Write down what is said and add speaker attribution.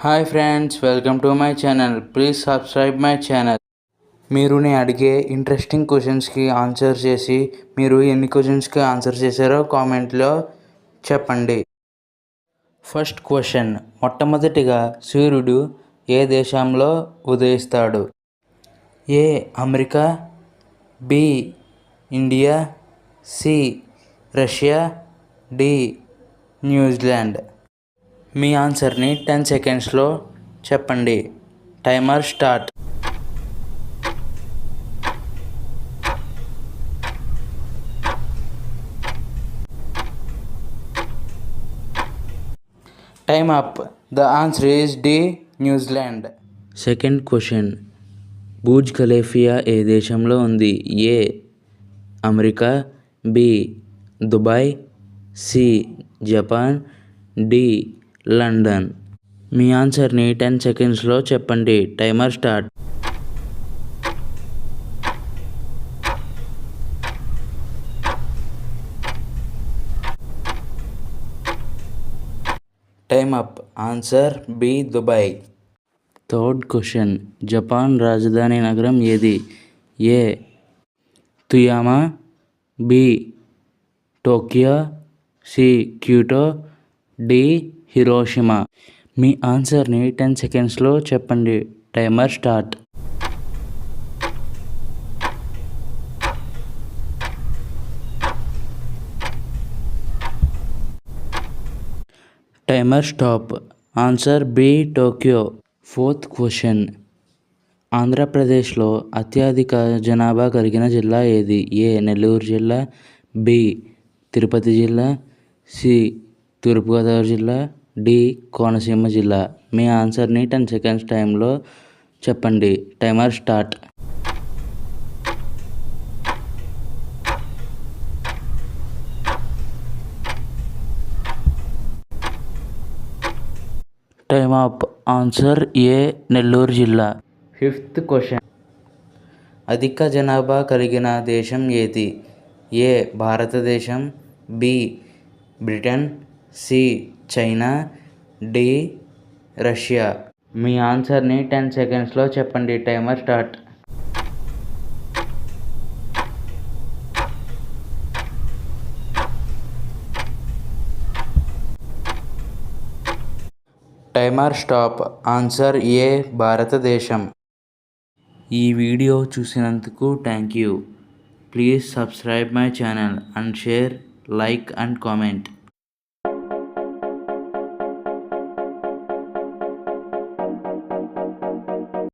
Speaker 1: Hi friends, welcome to my channel. Please subscribe my channel. మీరు నేను అడిగే interesting క్వశ్చన్స్కి ఆన్సర్ చేసి మీరు ఎన్ని క్వశ్చన్స్కి ఆన్సర్ చేశారో కామెంట్లో చెప్పండి. ఫస్ట్ క్వశ్చన్, మొట్టమొదటిగా సూర్యుడు ఏ దేశంలో ఉదయిస్తాడు? A America, B India, C Russia, D New Zealand. మీ ఆన్సర్ని 10 సెకండ్స్లో చెప్పండి. Timer start. Time up. The answer is D New Zealand. Second question, Burj Khalifa ఏ దేశంలో ఉంది? A America, B Dubai, C Japan, D London. మీ ఆన్సర్ని 10 సెకండ్స్లో చెప్పండి. Timer start. Time up. Answer B Dubai. Third question, Japan రాజధాని నగరం ఏది? A Toyama, B Tokyo, C Kyoto, D Hiroshima. మీ ఆన్సర్ని 10 సెకండ్స్లో చెప్పండి. Timer start. Timer stop. Answer B Tokyo. Fourth question, ఆంధ్రప్రదేశ్లో అత్యధిక జనాభా కలిగిన జిల్లా ఏది? ఏ నెల్లూరు జిల్లా, బి తిరుపతి జిల్లా, సి తూర్పుగోదావరి జిల్లా, డి కోనసీమ జిల్లా. మీ ఆన్సర్ని 10 సెకండ్స్ టైంలో చెప్పండి. Timer start. Time up. Answer A Nellore జిల్లా. ఫిఫ్త్ క్వశ్చన్, అధిక జనాభా కలిగిన దేశం ఏది? ఏ భారతదేశం, B Britain, C China, D Russia. మీ ఆన్సర్ని 10 సెకండ్స్లో చెప్పండి. Timer start. Timer stop. Answer A భారతదేశం. ఈ వీడియో చూసినందుకు thank you. Please subscribe my channel and share, like and comment.